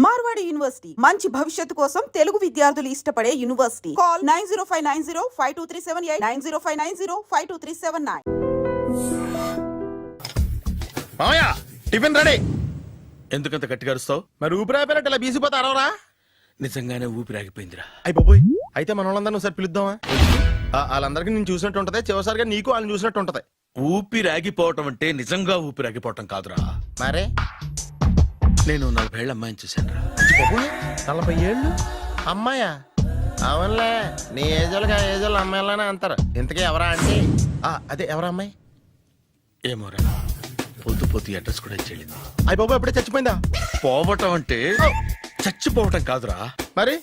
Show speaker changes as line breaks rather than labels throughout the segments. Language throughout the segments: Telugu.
మార్వాడి యూనివర్సిటీ మంచి భవిష్యత్తు కోసం తెలుగు విద్యార్థులు ఇష్టపడే యూనివర్సిటీ. కాల్ 9059052378 9059052379.
మామయ్య టిఫిన్ రెడీ.
ఎందుకంత గట్టిగా అరుస్తావు?
మరి ఊపిరి అయిపోయినట్టు ఇలా బీసిపోతారవరా?
నిజంగానే ఊపిరాగిపోయిందిరా.
అయ్యి బాబోయ్, అయితే మన వాళ్ళందరినీ ఒకసారి పిలుద్దామా? వాళ్ళందరికీ నేను చూసినట్టు ఉంటది, చివరిసారిగా నీకు వాళ్ళని చూసినట్టు ఉంటది.
ఊపిరాగిపోవటం అంటే నిజంగా ఊపిరాగిపోవటం కాదురా.
మరే
నేను 40 ఏళ్ల అమ్మాయిని చూశాను రా.
40 ఏళ్ళు అమ్మాయా? అవునులే, నీ ఏజోళ్ళకి ఆ ఏజోళ్ళు అమ్మాయిలానే అంటారు. ఇంతకీ ఎవరా అంటే అదే ఎవరా అమ్మాయి?
ఏమోరా, పొద్దు పొద్దు అడ్రస్ కూడా ఇచ్చేళ్ళింది.
అయ్యి బాబు ఎప్పుడే చచ్చిపోయిందా?
పోవటం అంటే చచ్చిపోవటం కాదురా,
మరి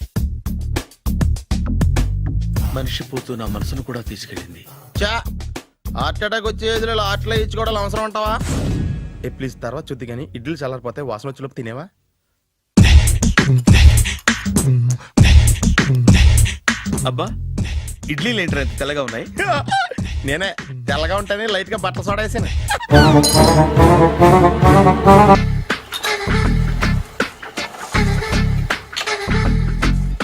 మనిషి పోతూ నా మనసును కూడా తీసుకెళ్ళింది.
చా హార్ట్ అటాక్ వచ్చే ఏజ్లో హార్ట్లో ఇచ్చుకోవడం అవసరం ఉంటావా? ప్లీజ్ తర్వాత చూద్ది కానీ ఇడ్లీ చల్లారిపోతే వాసన వచ్చేలోపు తినేవా?
అబ్బా, ఇడ్లీలు ఏంట్రా ఇంత తెల్లగా ఉన్నాయి?
నేనే తెల్లగా ఉంటానే లైట్ గా బట్టలు సోడేసాను.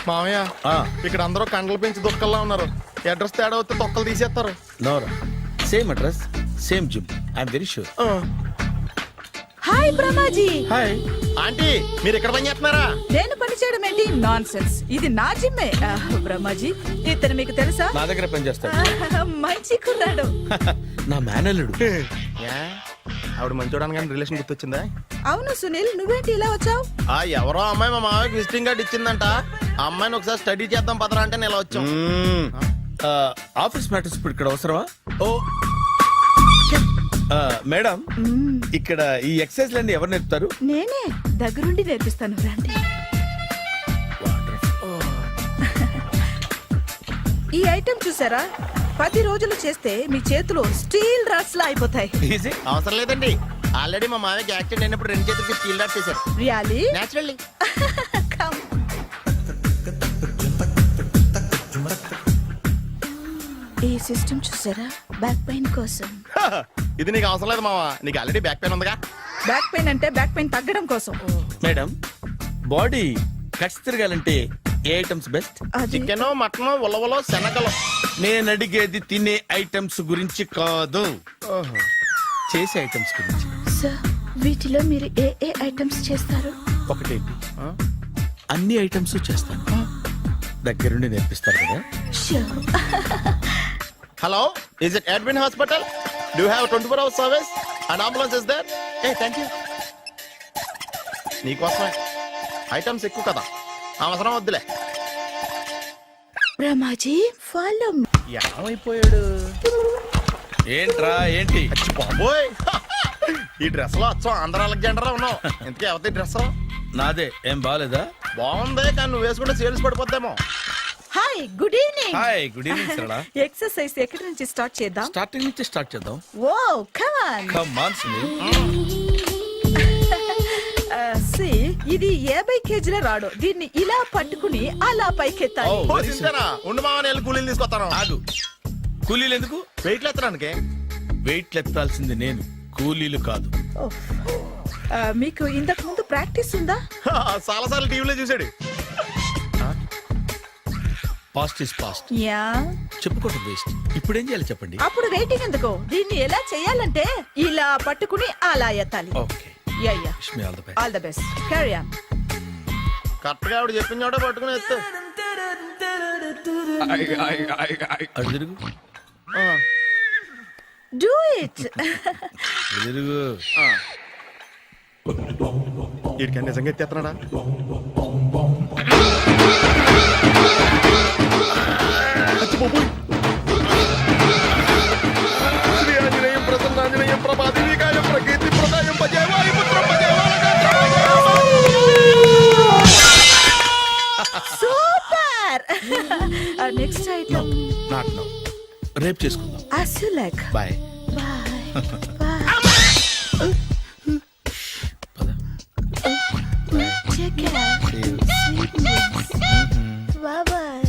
మామయ్య, ఇక్కడ అందరూ కండలు పెంచి దుక్కల్లా ఉన్నారు. అడ్రస్ తేడా వస్తే తొక్కలు తీసేస్తారు.
నోరా, same address same gym, I'm very sure.
Hi Brahmaji.
Hi
aunty, మీరు ఇక్కడ పని చేస్తున్నారా?
నేను పని చేయడం ఏంటి? నాన్ సెన్స్, ఇది నా జిమ్మే. బ్రహ్మాజీ, ఇతను మీకు తెలుసా?
నా దగ్గర పని చేస్తాడు.
మంచి కుర్రాడు.
నా మేనల్లుడు.
ఆవిడ మంచోడానికి కానీ రిలేషన్ గుర్తొచ్చిందా?
అవును సునీల్, నువ్వేంటి ఇలా వచ్చావు?
ఎవరో అమ్మాయి మా మామయ్యకి విజిటింగ్ కార్డ్ ఇచ్చిందంట. ఆ అమ్మాయిని ఒకసారి స్టడీ చేద్దాం పదరా అంటే నేను ఇలా వచ్చాం.
ఆఫీస్ మ్యాటర్స్ ఇప్పుడు ఇక్కడ అవసరమా? ఓ మేడం, ఇక్కడ ఈ ఎక్సర్సైజ్ లన్నీ ఎవరు నేర్పుతారు?
నేనే దగ్గరుండి నేర్పిస్తాను, రండి. ఈ ఐటెం చూసారా? 10 రోజులు చేస్తే మీ చేతులు స్టీల్ రాట్స్ లా అయిపోతాయి.
అవసరం లేదండి, ఆల్రెడీ మా మామయ్యకి యాక్సిడెంట్ అయినప్పుడు 2 చేతులకి స్టీల్ డాట్ చేశారు.
రియల్లీ?
నేచురల్లీ.
కమ్. ఈ సిస్టమ్ చూసారా? బ్యాక్ పెయిన్ కోసం.
ఇది నీకు అవసరం లేదు మావా, నీకు ఆల్రెడీ బ్యాక్ పెయిన్ ఉందిగా.
బ్యాక్ పెయిన్ అంటే బ్యాక్ పెయిన్ తగ్గడం కోసం.
మేడం, బాడీ కట్స్ తిరగాలంటే ఏ ఐటమ్స్ బెస్ట్?
చికెన్, మటన్, ఉలవలో, శనగలు.
నేను అడిగేది తినే ఐటమ్స్ గురించి కాదు, చేసే ఐటమ్స్ గురించి.
సార్, వీటిలో మీరు ఏ ఏ ఐటమ్స్ చేస్తారు?
ఒకటేంటి, అన్ని ఐటమ్స్ చేస్తాను. దగ్గరుండి నేర్పిస్తారు కదా?
Hello, is it admin hospital? Do you have 24 hours service and ambulance is there? Thank you. నీకోసమే ఐటమ్స్ ఎక్కువ కదా, అవసరం వద్దులే.
బ్రహ్మాజీ, ఫాలో.
ఏమైపోయాడు?
ఏంట్రా ఏంటి?
బాబోయ్, ఈ డ్రెస్ లో వచ్చాం ఆంధ్ర అలెగ్జాండర్ ఉన్నావు. ఇంతకీ ఎవరి డ్రెస్?
నాదే. ఏం బాగాలేదా?
బాగుంది, కానీ నువ్వు వేసుకుంటే సేల్స్ పడిపోద్దేమో.
Hi, good evening.
Hi, good evening Sarala.
Exercise ఎక్కడి నుంచి స్టార్ట్ చేద్దాం?
స్టార్టింగ్ నుంచి స్టార్ట్ చేద్దాం.
Oh come on.
Come on Sunil.
ఇది 50 కేజీల రాడు. దీన్ని ఇలా పట్టుకుని అలా పైకెత్తాలి.
ఓ సింతేనా? ఉండు మామ, నేను కూలీలు తీసుకొస్తాను.
ఆగు, కూలీలు ఎందుకు?
వెయిట్ ఎత్తడానికి.
వెయిట్ ఎత్తాల్సింది నేను, కూలీలు కాదు.
మీకు ఇంతకు ముందు ప్రాక్టీస్ ఉందా?
చాలా సార్లు టీవీలో చూసాడు.
Past is past,
yeah.
చెప్పుకోవడం వేస్ట్. ఇప్పుడు ఏం చేయాలి చెప్పండి?
అప్పుడు వెయిటింగ్ ఎందుకు? దీన్ని ఎలా చేయాలంటే ఇలా పట్టుకుని అలా ఎత్తాలి.
Okay,
yeah yeah.
Wish me all the best.
All the best. Carry on.
Correct గా ఆవిడ చెప్పిన చోట పట్టుకుని ఎత్తు.
అటు తిరుగు,
డూ ఇట్.
అటు తిరుగు.
వీడికి నిజంగా ఎత్తేస్తున్నాడా? శ్రీ ఆంజనేయం ప్రసన్నాంజనేయం ప్రభాదేవికాయం ప్రకీర్తి ప్రదాయం భజేవాయు పుత్రం
super. Next item
not now, రేపు చేసుకుందాం.
as you like.
Bye.
Bye. Bye. Take care. Sweet dreams. Bye bye.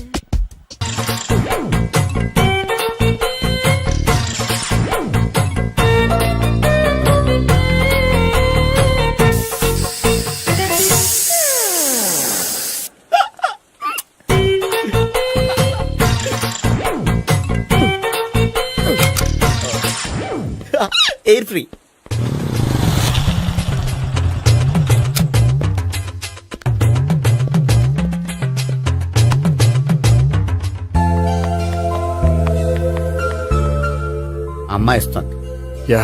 Air free.
అమ్మాయి ఇస్తుంది.
యా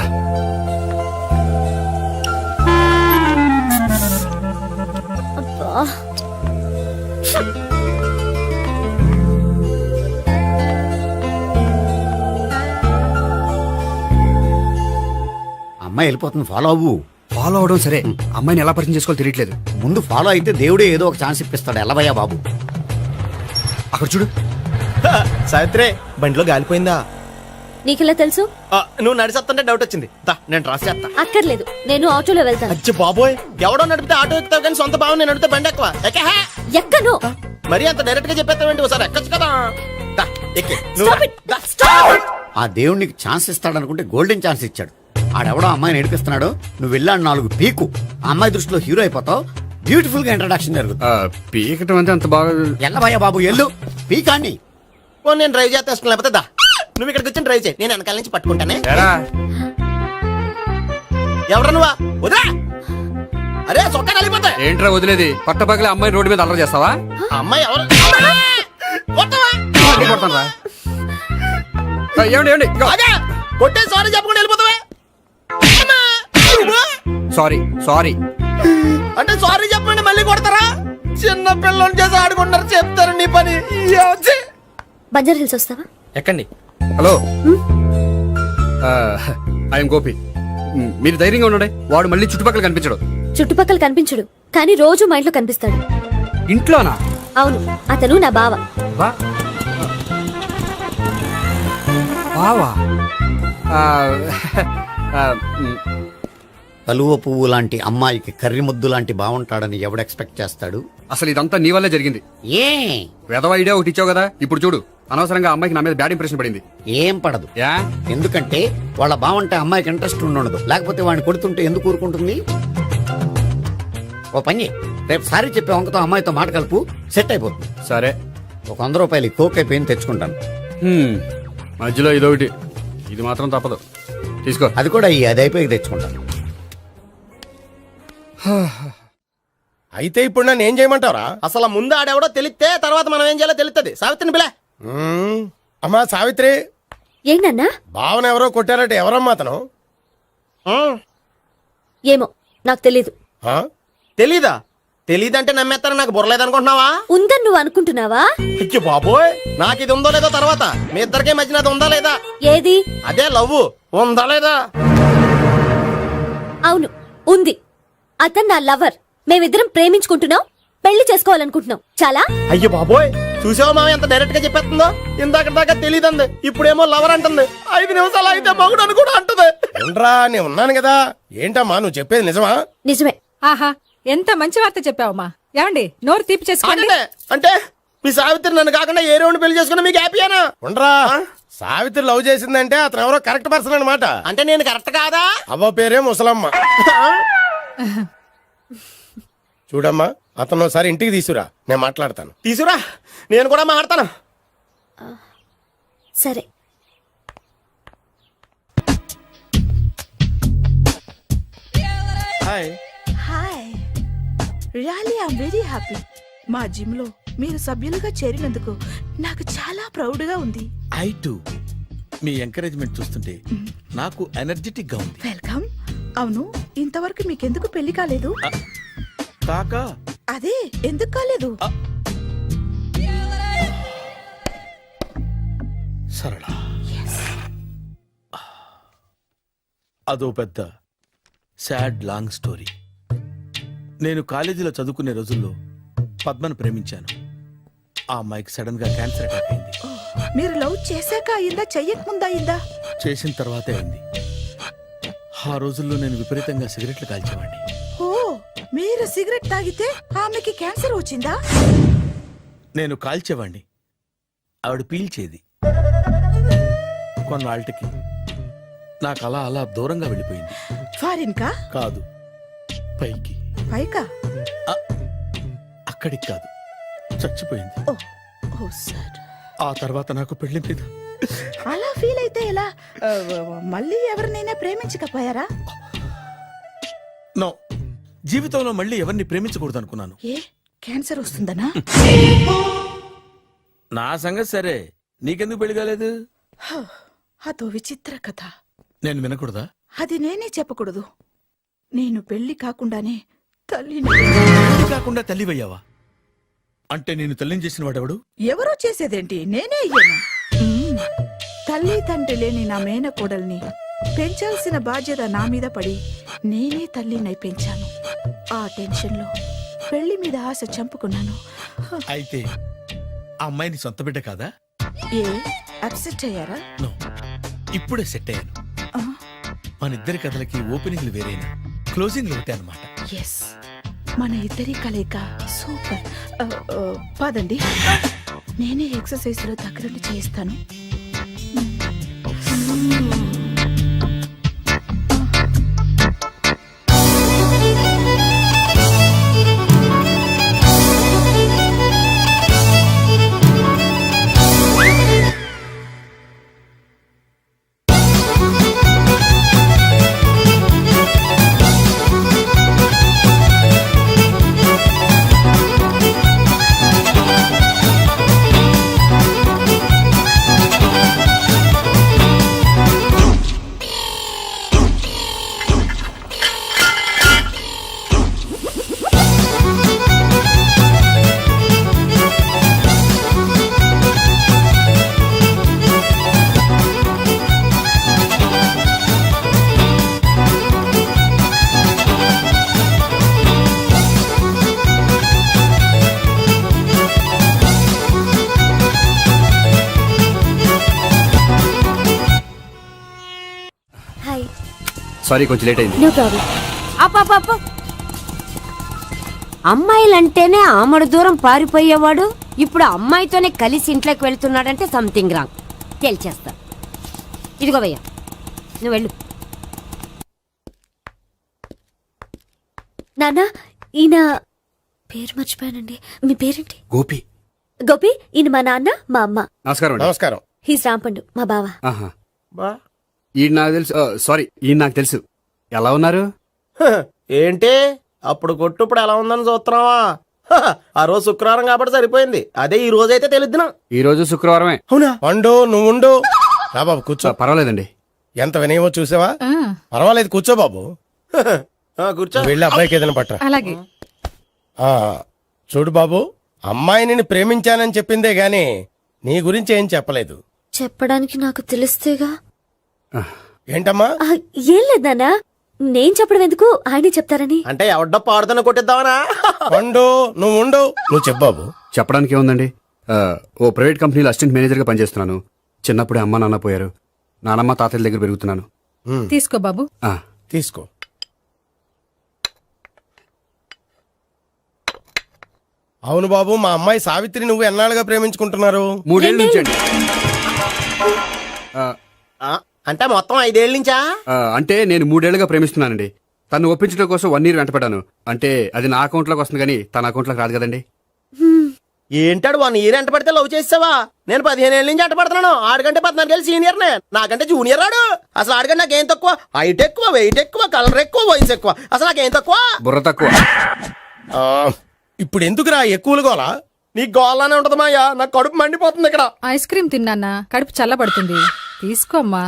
అమ్మాయి వెళ్ళిపోతుంది, ఫాలో అవ్వు.
ఫాలో అవడం సరే, అమ్మాయిని ఎలా పరిచయం చేసుకోవాలో తెలియట్లేదు.
ముందు ఫాలో అయితే దేవుడే ఏదో ఒక ఛాన్స్ ఇప్పిస్తాడు. ఎల్లవయ్యా బాబు.
అక్కడ చూడు.
సావిత్రి బండిలో గాలిపోయిందా?
నీకెలా తెలుసు?
నువ్వు నడిచేస్తుంటే డౌట్ వచ్చింది. దా, నేను ట్రాస్ చేస్తా.
అక్కర్లేదు, నేను ఆటోలో వెళ్తాను.
అచ్చి బాబోయ్, ఎవడో నడిపితే ఆటో ఎక్కుతావు కానీ సొంత భావం నేను నడిపితే బండి ఎక్కువ. ఎక్కహా?
ఎక్కను.
మరి అంత డైరెక్ట్ గా చెప్పేస్తావేంటి? ఒకసారి ఎక్కొచ్చు కదా. దా, ఎక్కి. నువ్వు
Stop
రా.
it.
దా.
Stop.
ఆ దేవుడికి ఛాన్స్ ఇస్తాడనుకుంటే గోల్డెన్ ఛాన్స్ ఇచ్చాడు. ఆడెవడో అమ్మాయిని నడిపిస్తున్నాడు, నువ్వు వెళ్ళాడు 4 పీకు. ఆ అమ్మాయి దృష్టిలో హీరో అయిపోతావు. బ్యూటిఫుల్ గా ఇంట్రడక్షన్ జరుగుతుంది.
పీకటం అంటే అంత బాగా.
ఎల్లవయ్యా బాబు, ఎల్లు పీకాన్ని.
ఓ, నేను డ్రైవ్ చేస్తాను. లేకపోతే దా, నువ్వు ఇక్కడికి వచ్చి డ్రైవ్ చేయి, నేను వెనకాల నుంచి పట్టుకుంటానే.
ఎరా
ఎవరు నువ్వా? వదిలా. అరే చొక్కా కలిపోతా.
ఏంట్రా వదిలేది? పట్టపగలే అమ్మాయి రోడ్డు మీద అల్లరి చేస్తావా?
అమ్మాయి ఎవరు? కొట్టవా?
కొడతాను. ఏమండి ఏమండి,
అదే కొట్టే సారీ చెప్పకుండా వెళ్ళిపోతావా?
Sorry sorry.
అంటే సారీ చెప్పండి మళ్ళీ కొడతారా? చిన్న పిల్లలు చేసి ఆడుకుంటారు, చెప్తారు నీ పని.
బంజారా హిల్స్ వస్తావా?
ఎక్కండి.
Hello, I'm Gopi. మీరు ధైర్యంగా ఉండండి. వాడు మళ్ళీ చుట్టుపక్కల కనిపించడు.
చుట్టుపక్కల కనిపించడు, కానీ రోజు మా ఇంట్లో కనిపిస్తాడు.
ఇంట్లోనా?
అవును, అతను నా బావ.
బా- బావా? ఆ, ఆ,
కలువ పువ్వు లాంటి అమ్మాయికి కర్రి ముద్దు లాంటి బాగుంటాడని ఎవడు ఎక్స్పెక్ట్ చేస్తాడు?
అసలు ఇదంతా నీ వల్లే జరిగింది.
ఏ
వెధవ ఐడియా ఒకటి ఇచ్చావు కదా, ఇప్పుడు చూడు. అనవసరంగా అమ్మాయికి నా మీద బ్యాడ్ ఇంప్రెషన్ పడింది.
ఏం పడదు.
యా,
ఎందుకంటే వాళ్ళ బాగుంటే అమ్మాయికి ఇంట్రెస్ట్ ఉండదు. లేకపోతే వాడిని కొడుతుంటే ఎందుకు ఊరుకుంటుంది? ఓ పని, రేపు సారీ చెప్పే వంకతో అమ్మాయితో మాట కలుపు, సెట్ అయిపోతుంది.
సరే.
ఒక 100 రూపాయలు కోక్ అయిపోయింది, తెచ్చుకుంటాను.
మధ్యలో ఇదొకటి, ఇది మాత్రం తప్పదు. తీసుకో.
అది కూడా అది అయిపోయి తెచ్చుకుంటాను.
అయితే ఇప్పుడు నన్ను ఏం చేయమంటావరా?
అసలు ముందు ఆడెవడో తెలిస్తే తర్వాత మనం ఏం చేయాలో తెలుస్తుంది. సావిత్రిని పిల్ల.
అమ్మా సావిత్రి,
ఏంటన్నా?
భావన ఎవరో కొట్టారట. ఎవరమ్మా అతను?
ఏమో, నాకు తెలీదు.
ఆ?
తెలీదా? తెలీదంటే నమ్మేస్తారని నాకు బుర్రలేదనుకుంటున్నావా?
ఉందని నువ్వు అనుకుంటున్నావా?
ఇచ్చి బాబోయ్, నాకు ఇది ఉందో లేదో తర్వాత. మీ ఇద్దరికే మధ్యన అది ఉందా లేదా?
ఏది?
అదే లవ్ ఉందా లేదా?
అవును, ఉంది. అతను నా లవర్. మేమిద్దరం ప్రేమించుకుంటున్నాం, పెళ్లి చేసుకోవాలనుకుంటున్నాం. చాలా.
అయ్యో బాబోయ్, చూసావా మామ ఎంత డైరెక్ట్ గా చెప్పేస్తుందో? ఇందాక దాకా తెలియదండి, ఇప్పుడేమో లవర్ అంటుంది. 5 నిమిషాలు అయితే మగుడు అని కూడా అంటుంది.
ఏంట్రా, నేను ఉన్నాను కదా. ఏంటమ్మా నువ్వు చెప్పేది నిజమా?
నిజమే.
ఆహా, ఎంత మంచి వార్త చెప్పావమ్మా. ఏమండి, నోరు తీపి చేసుకోండి.
అంటే మీ సావిత్రి నన్ను కాకుండా ఏ రౌండ్ పెళ్లి చేసుకున్నా మీకు హ్యాపీయేనా?
ఉండరా, సావిత్రి లవ్ చేసిందంటే అతను ఎవరో కరెక్ట్ పర్సన్ అనమాట.
అంటే నేను కరెక్ట్ కాదా?
అవ్వ పేరే ముసలమ్మ. చూడమ్మా, అతను ఒకసారి ఇంటికి తీసుకురా, నేను మాట్లాడతాను.
తీసురా, నేను కూడా మాట్లాడతాను.
సరే.
Hi.
Hi, really I'm very happy. మా జిమ్ లో మీరు సభ్యులుగా చేరినందుకు నాకు చాలా ప్రౌడ్ గా ఉంది.
I to. మీ ఎంకరేజ్మెంట్ చూస్తుంటే నాకు ఎనర్జెటిక్ గా ఉంది.
వెల్కమ్. అవును, ఇంతవరకు మీకెందుకు పెళ్లి కాలేదు?
కాకా
అదే, ఎందుకు కాలేదు?
సరళ, అదో పెద్ద సాడ్ లాంగ్ స్టోరీ. నేను కాలేజీలో చదువుకునే రోజుల్లో పద్మను ప్రేమించాను. ఆ అమ్మాయికి సడన్ గా క్యాన్సర్ అటాక్ అయింది.
మీరు లవ్ చేశాక అయిందా, చెయ్యక ముందా అయిందా?
చేసిన తర్వాతే అయింది. ఆ రోజుల్లో నేను విపరీతంగా సిగరెట్లు కాల్చేవాడిని.
ఓ, మీరు సిగరెట్ తాగితే ఆమెకి క్యాన్సర్ వచ్చిందా?
నేను కాల్చేవాణ్ణి, ఆవిడ పీల్చేది. కొన్నాళ్ళకి నాకు అలా అలా దూరంగా వెళ్ళిపోయింది.
ఫారిన్ కా?
కాదు, పైకి.
పైకా?
అక్కడికి కాదు, చచ్చిపోయింది.
ఓ సార్.
ఆ తర్వాత నాకు పెళ్లి మీద
అలా ఫీల్ అయితే ఎలా? మళ్ళీ ఎవరినైనా ప్రేమించకపోయారా?
నో, జీవితంలో మళ్ళీ ఎవరిని ప్రేమించకూడదు అనుకున్నాను.
ఏ క్యాన్సర్ వస్తుందనా?
నా సంగతి సరే, నీకెందుకు పెళ్లి కాలేదు?
అదో విచిత్ర కథ.
నేను వినకూడదా?
అది నేనే చెప్పకూడదు. నేను పెళ్లి కాకుండానే తల్లిని.
పెళ్లి కాకుండా తల్లివయ్యావా? అంటే నేను తల్లిని చేసిన వాడెవడు?
ఎవరో చేసేదేంటి, నేనే అయ్యాను. తల్లి తండ్రి లేని నా మేనకోడల్ని పెంచాల్సిన బాధ్యత నా మీద పడి నేనే తల్లినై పెంచాను. ఆ టెన్షన్లో పెళ్లి మీద ఆశ చంపుకున్నాను.
అయితే ఆ అమ్మాయిని సొంత బిడ్డ కాదా?
ఏ అప్సెట్ అయ్యారా?
నో, ఇప్పుడే సెట్ అయ్యాను. మన ఇద్దరి కథలకి ఓపెనింగ్లు వేరేనా, క్లోజింగ్లు ఒకటే అనమాట.
ఎస్, మన ఇద్దరి కలయిక సూపర్. పదండి, నేనే ఎక్సర్సైజ్ లో దగ్గరుండి చేయిస్తాను.
హాయ్.
సారీ, కొంచెం లేట్ అయింది.
No problem.
అప్ప అమ్మాయిలంటేనే ఆమడు దూరం పారిపోయేవాడు ఇప్పుడు అమ్మాయితోనే కలిసి ఇంట్లోకి వెళ్తున్నాడంటే సంథింగ్ రాంగ్. తేల్చేస్తా. ఇదిగో భయ్యా, నువ్వు వెళ్ళు.
నాన్న, ఈయన పేరు మర్చిపోయానండి. మీ పేరేంటి?
గోపి.
గోపి, ఈయన మా నాన్న, మా అమ్మ.
నమస్కారం అండి.
నమస్కారం.
హీస్ రాంపండు, మా బావ.
ఆహా.
బా
ఈయన నాకు తెలుసు. సారీ, ఈయన నాకు తెలుసు. ఎలా ఉన్నారు?
ఏంటి అప్పుడు కొట్టు ఇప్పుడు ఎలా ఉందని చూస్తున్నావా? ఆ రోజు శుక్రవారం కాబట్టి సరిపోయింది. అదే ఈ రోజు అయితే తెలుద్దునా.
ఈ రోజు శుక్రవారమే.
అవునా? వండు, నువ్వు ఉండు. రా బాబు కూర్చో.
పర్వాలేదండి.
ఎంత వినయమో చూసావా? పర్వాలేదు, కూర్చో బాబు. కూర్చో. వెళ్ళి అబ్బాయికి ఏదైనా పట్ట.
అలాగే.
చూడు బాబు, అమ్మాయి నిన్ను ప్రేమించానని చెప్పిందే గాని నీ గురించి ఏం చెప్పలేదు.
చెప్పడానికి నాకు తెలిస్తేగా.
ఏంటమ్మా?
ఏం లేదు నాన్న, నేను చెప్పడం ఎందుకు, ఆయనే చెప్తారని.
అంటే ఎవడ్డో పాడుతున్న కొట్టిద్దామనా? వండు, నువ్వు ఉండు. నువ్వు చెప్పు బాబు.
చెప్పడానికి ఏముందండి, ఓ ప్రైవేట్ కంపెనీలో అసిస్టెంట్ మేనేజర్గా పనిచేస్తున్నాను. చిన్నప్పుడే అమ్మ నాన్న పోయారు. నానమ్మ తాతయ్య దగ్గర పెరుగుతున్నాను.
తీసుకో బాబు.
తీసుకో. అవును బాబు, మా అమ్మాయి సావిత్రి నువ్వు ఎన్నాళ్ళుగా ప్రేమించుకుంటున్నారు?
3 ఏళ్ళ నుంచి అండి.
అంటే మొత్తం 5 ఏళ్ళ నుంచా?
అంటే నేను 3 ఏళ్ళుగా ప్రేమిస్తున్నానండి. తను ఒప్పించడం కోసం 1 year వెంటపడ్డాను. అంటే అది నా అకౌంట్లోకి వస్తుంది కానీ తన అకౌంట్లోకి రాదు కదండి.
ఏంటాడు 1 year ఎంట పడితే లవ్ చేసావా? నేను 15 ఏళ్ళ నుంచి ఎంట పడుతున్నాను. ఆడికంటే 14 ఏళ్ళు సీనియర్నే, నాకంటే జూనియర్ రాడు. అసలు ఆడికంటే నాకేం తక్కువ? హైట్ ఎక్కువ, వెయిట్ ఎక్కువ, కలర్ ఎక్కువ, వయసు ఎక్కువ. అసలు నాకేం తక్కువ?
బుర్ర తక్కువ.
ఇప్పుడు ఎందుకురా ఎక్కువలు గోలా? నీకు గోలానే ఉంటది మాయా. నాకు కడుపు మండిపోతుంది ఇక్కడ.
ఐస్ క్రీమ్ తిన్నానా, కడుపు చల్లబడుతుంది. తీసుకోమ్మా.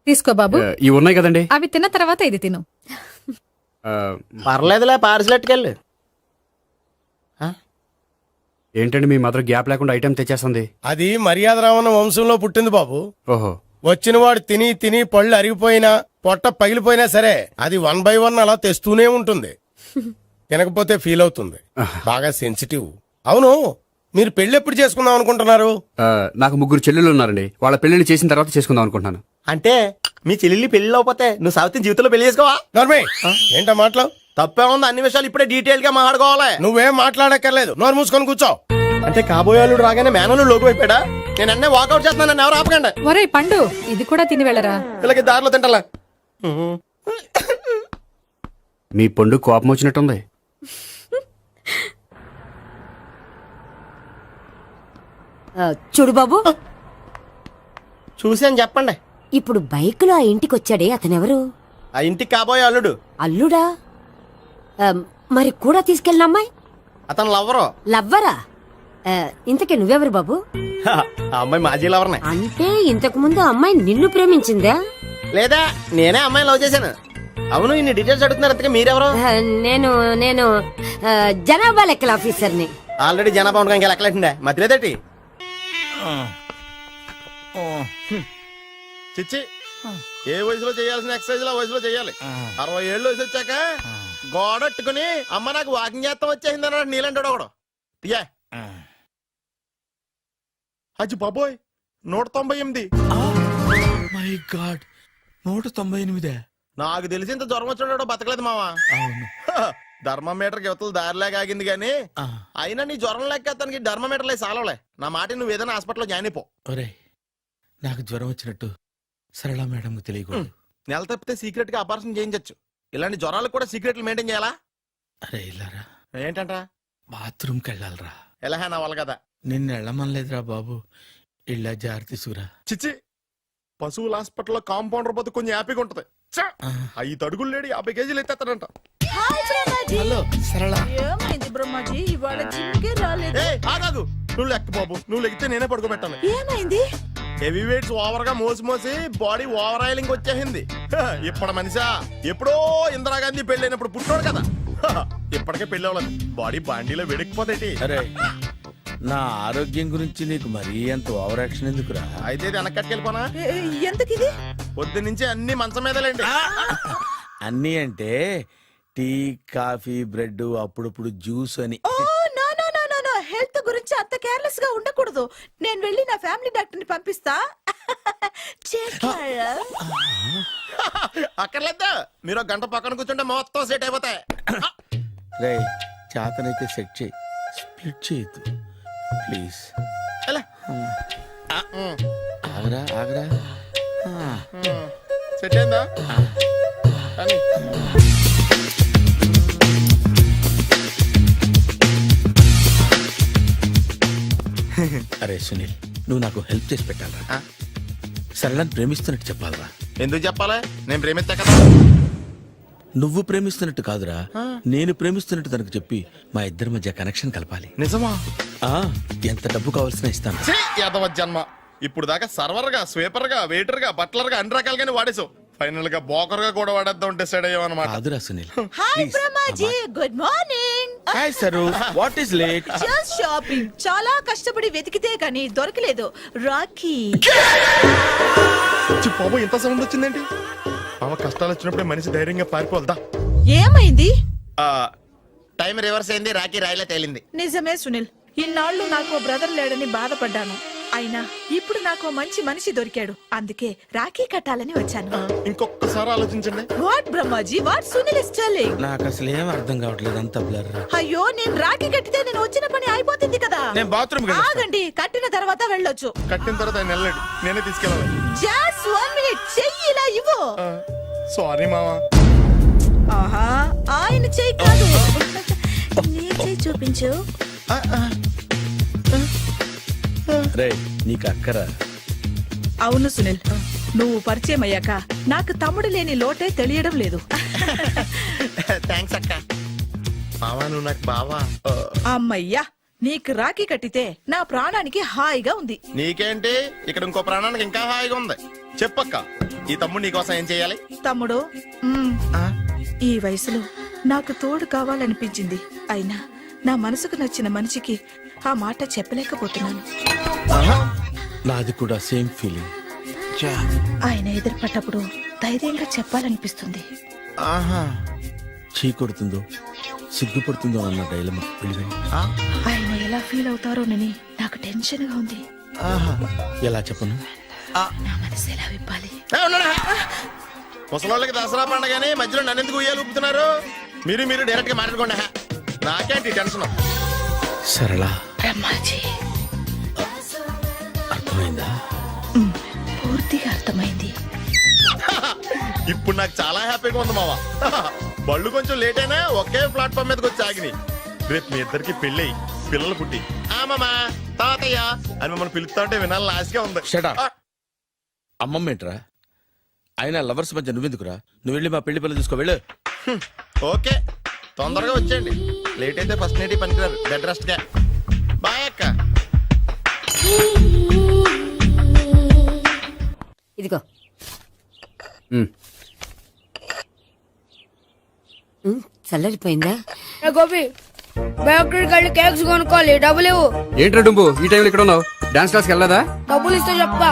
తీసుకో బాబు.
ఇవి ఉన్నాయి కదండి.
అవి తిన్న తర్వాత ఇది తిను.
పర్లేదులే, పార్సిలెట్కెళ్ళి.
ఏంటండి మీ మదర్ గ్యాప్ లేకుండా ఐటెం తెచ్చేస్తుంది?
అది మర్యాద రావణ వంశంలో పుట్టింది బాబు.
ఓహో.
వచ్చినవాడు తిని తిని పళ్ళు అరిగిపోయినా, పొట్ట పగిలిపోయినా సరే అది 1 by 1 అలా తెస్తూనే ఉంటుంది. తినకపోతే ఫీల్ అవుతుంది. బాగా సెన్సిటివ్. అవును, మీరు పెళ్లి ఎప్పుడు చేసుకుందాం అనుకుంటున్నారు?
నాకు 3 చెల్లెళ్ళు ఉన్నారండి. వాళ్ళ పెళ్లిళ్ళు చేసిన తర్వాత చేసుకుందాం అనుకుంటున్నాను.
అంటే మీ చెల్లెల్ని పెళ్లి అవ్వకపోతే నువ్వు సావిత్రి జీవితంలో పెళ్లి చేసుకోవా? నోర్మే, ఏంటా మాటలు? తప్పే ఉంది. అన్ని విషయాలు ఇప్పుడే డీటెయిల్ గా మాట్లాడుకోవాలి. నువ్వేం మాట్లాడక్కర్లేదు, నోరు మూసుకొని కూర్చో. అంటే కాబోయేవాళ్ళు రాగానే మేనలు లోకి అయిపోయాడా? నేను అన్నీ వాకౌట్ చేస్తున్నాను, నన్ను ఎవరు ఆపకండి.
ఒరే పండు, ఇది కూడా తిని వెళ్ళరా.
వీళ్ళకి దారిలో తింటలా.
మీ పండు కోపం వచ్చినట్టుంది.
చూడు బాబు,
చూసాను చెప్పండి.
ఇప్పుడు బైక్ లో ఆ ఇంటికి వచ్చాడే అతనెవరు?
ఆ ఇంటికి కాబోయే అల్లుడు.
అల్లుడా? మరి కూడా తీసుకెళ్ళిన అమ్మాయి
అతను లవ్వరు.
లవ్వరా? ఇంతకీ నువ్వెవరు బాబు?
ఆ అమ్మాయి మాజీ లవర్నే.
అంటే ఇంతకు ముందు ఆ అమ్మాయి నిన్ను ప్రేమించిందా?
లేదా నేనే అమ్మాయిని లవ్ చేశాను. అవును, ఇన్ని డీటెయిల్స్ అడుగుతున్నారు. అంతగా మీరెవరు?
నేను నేను జనాభా లెక్కల ఆఫీసర్ని.
ఆల్రెడీ జనాభా ఉండగా ఇంకా లెక్కలేటండే మధ్యలేదేటి. చిచ్చి, ఏ వయసులో చేయాల్సిన ఎక్సర్సైజ్ ఆ వయసులో చేయాలి. 60 ఏళ్ళు వయసు వచ్చాక గోడట్టుకుని అమ్మ నాకు వాకింగ్ చేస్తాం వచ్చేసింది అన్నాడు నీలంటాడు ఒకడు. తీయా అచ్చి బాబోయ్, 198.
My God, 198.
నాకు తెలిసి ఇంత జ్వరం వచ్చాడో బతకలేదు మావా.
అవును.
ధర్మమీటర్ యువతలు దారిలాగా ఆగింది గానీ అయినా నీ జ్వరం లెక్క అతనికి ధర్మమీటర్లే సాలవలే. నా మాట నువ్వు ఏదైనా హాస్పిటల్లో జాయిన్ అయిపో.
ఒరే, నాకు జ్వరం వచ్చినట్టు సరళ మేడం తెలియకూడదు.
నెల తప్పితే సీక్రెట్ గా ఆపరేషన్ చేయించచ్చు. ఇలాంటి జ్వరాలకు కూడా సీక్రెట్లు మెయింటైన్ చేయాలా?
అరే ఇల్లారా,
ఏంటంట?
బాత్రూమ్కి వెళ్ళాలరా.
ఎలా నా వాళ్ళ కదా.
నిన్ను వెళ్ళమనలేదురా బాబు, ఇళ్ళ జారి తీసుకురా.
చిచ్చి, పశువుల హాస్పిటల్లో కాంపౌండర్ బతు కొంచెం హ్యాపీగా ఉంటది. 5 అడుగులు లేడి 50 కేజీలు ఎత్తేస్తాడంట.
హలో సరళ.
ఏమైంది బ్రహ్మాజీ, ఇవాళ జిమ్కే రాలేదు?
ఆగాదు, నువ్వు లెక్క బాబు. నువ్వు లెక్కితే నేనే పడుకోబెట్టాను.
ఏమైంది?
హెవీ వెయిట్స్ ఓవర్ గా మోసి బాడీ ఓవర్ ఆయిలింగ్ వచ్చేసింది. ఇప్పుడు మనిషా ఎప్పుడో ఇందిరాగాంధీ పెళ్ళైనప్పుడు పుట్టాడు కదా. ఇప్పటికే పెళ్ళి అవ్వలేదు, బాడీ బాండీలో వెడికిపోతేటి.
అరే, నా ఆరోగ్యం గురించి నీకు మరీ అంత ఓవర్ యాక్షన్ ఎందుకురా?
అయితే ఇది వెనక్కట్టుకెళ్ళిపోనా?
ఎందుకిది?
పొద్దు నుంచి అన్ని మంచం మీదలేండి.
అన్నీ అంటే టీ, కాఫీ, బ్రెడ్, అప్పుడప్పుడు జ్యూస్ అని.
హెల్త్ గురించి అంత కేర్లెస్ గా ఉండకూడదు. నేను వెళ్ళి నా ఫ్యామిలీ డాక్టర్ ని పంపిస్తా.
అక్కర్లేదు, మీరు 1 గంట పక్కన కూర్చుంటే మొత్తం సెట్ అయిపోతాయి.
రే, చేతనైతే సెట్ చేయి, స్ప్లిట్ చేయొద్దు ప్లీజ్.
ఎలా?
ఆగరా ఆగరా.
సెట్ అయిందా? కానీ
అరే సునీల్, నువ్వు నాకు హెల్ప్ చేసి పెట్టాలరా. సరళని ప్రేమిస్తున్నట్టు చెప్పాలరా.
ఎందుకు చెప్పాలి? నేను ప్రేమిస్తా కదా.
నువ్వు ప్రేమిస్తున్నట్టు కాదురా, నేను ప్రేమిస్తున్నట్టు తనకు చెప్పి మా ఇద్దరి మధ్య కనెక్షన్ కలపాలి.
నిజమా?
ఆ, ఎంత డబ్బు కావాల్సిన ఇస్తాను.
యాదవ జన్మ. ఇప్పుడు దాకా సర్వర్ గా, స్వీపర్ గా, వెయిటర్ గా, బట్లర్ గా అన్ని రకాలుగానే వాడేసావు. ఫైనల్ గా బోకర్ గా కూడా వాడేద్దాం డిసైడ్ అయ్యామన్నమాట.
కాదురా Sunil.
Hi Brahmaji, good morning.
Hi sir, what is late?
Just shopping. చాలా కష్టపడి వెతికితే గానీ దొరకలేదు. రాఖీ.
బాబు, ఇంత సౌండ్ వచ్చిందేంటి? మామ, కష్టాలు వచ్చినప్పుడే మనిషి ధైర్యంగా పారిపోదా.
ఏమైంది?
టైం రివర్స్ అయింది, రాఖీ రాయిలా తేలింది.
నిజమే సునీల్, ఇన్నాళ్ళు నాకు బ్రదర్ లేడని బాధపడ్డాను. అయినా ఇప్పుడు నాకు మంచి మనిషి దొరికాడు. అందుకే రాఖీ కట్టాలని వచ్చాను.
ఇంకొకసారి ఆలోచించండి.
What Brahmaji, what Sunil is telling?
నాకు అసలు ఏం అర్థం కావట్లేదు, అంత బ్లర్.
అయ్యో, నేను రాఖీ కట్టితే నేను వచ్చిన పని అయిపోతుంది కదా.
నేను బాత్రూమ్
ఆగండి, కట్టిన తర్వాత వెళ్ళొచ్చు.
కట్టిన తర్వాత ఆయన వెళ్ళండి, నేనే తీసుకెళ్ళాలి.
జస్ట్ 1 మినిట్, చెయ్యి ఇలా ఇవ్వు.
సారీ మావా.
ఆహా, ఆయన చెయ్యి కాదు, నీ చెయ్యి చూపించు.
రే, నీకు అక్కరా?
అవును సునీల్, నువ్వు పరిచయం అయ్యాక నాకు తమ్ముడు లేని లోటే తెలియడం లేదు.
థ్యాంక్స్ అక్క. మావా, నువ్వు నాకు బావా.
అమ్మయ్యా, నీకు రాఖీ కట్టితే నా ప్రాణానికి హాయిగా ఉంది.
నీకేంటి, ఇక్కడ ఇంకో ప్రాణానికి ఇంకా హాయిగా ఉంది. చెప్పక్క, ఈ తమ్ముడు నీకోసం ఏం చేయాలి?
తమ్ముడు, ఈ వయసులో నాకు తోడు కావాలనిపించింది. అయినా నా మనసుకు నచ్చిన మనిషికి ఆ మాట చెప్పలేకపోతున్నాను.
నాది కూడా సేమ్ ఫీలింగ్.
ఆయన ఎదురుపడ్డప్పుడు ధైర్యంగా చెప్పాలనిపిస్తుంది.
చీ కొడుతుందో సిగ్గుపడుతుందో అన్న డైలమా.
ఆయన ఎలా ఫీల్ అవుతారోనని నాకు టెన్షన్ గా ఉంది.
ఎలా చెప్పను?
నా మనసు ఎలా విప్పాలి?
ముసలోళ్ళకి దసరా పండగని మధ్యలో నన్నెందుకు ఉయ్యాలు ఊపుతున్నారు? మీరు డైరెక్ట్ గా మాట్లాడుకోండి. నాకేంటి టెన్షన్?
సరళ,
బ్రహ్మాజీ,
అర్థమైందా?
పూర్తిగా అర్థమైంది.
ఇప్పుడు నాకు చాలా హ్యాపీగా ఉంది మావా. బళ్ళు కొంచెం లేట్ అయినా ఒకే ప్లాట్ఫామ్ మీదకి వచ్చి ఆగినాయి. రేపు మీ ఇద్దరికి పెళ్ళి పిల్లలు పుట్టి మామా తాతయ్య అని మిమ్మల్ని పిలుస్తా ఉంటే వినాలి లాస్ట్గా ఉంది.
Shut up. అమ్మమ్మ ఏంట్రా? అయినా లవర్స్ మధ్య నువ్వెందుకురా? నువ్వు వెళ్ళి మా పెళ్లి పిల్లలు తీసుకో వెళ్ళు.
ఓకే, తొందరగా వచ్చేయండి. లేట్ అయితే ఫస్ట్ నైట్ పనికిరారు. బెడ్ రెస్ట్ గా. బాయ్ అక్క.
ఇదిగో చల్లరిపోయిందా?
గోపి బేకరీకి వెళ్ళి కేక్స్ కొనుక్కోవాలి, డబ్బులు ఇవ్వు.
ఏంట్రా డుంబు ఈ టైంలో ఇక్కడ ఉన్నావు? డాన్స్ క్లాస్కి వెళ్ళదా?
డబ్బులు ఇస్తే చెప్తా.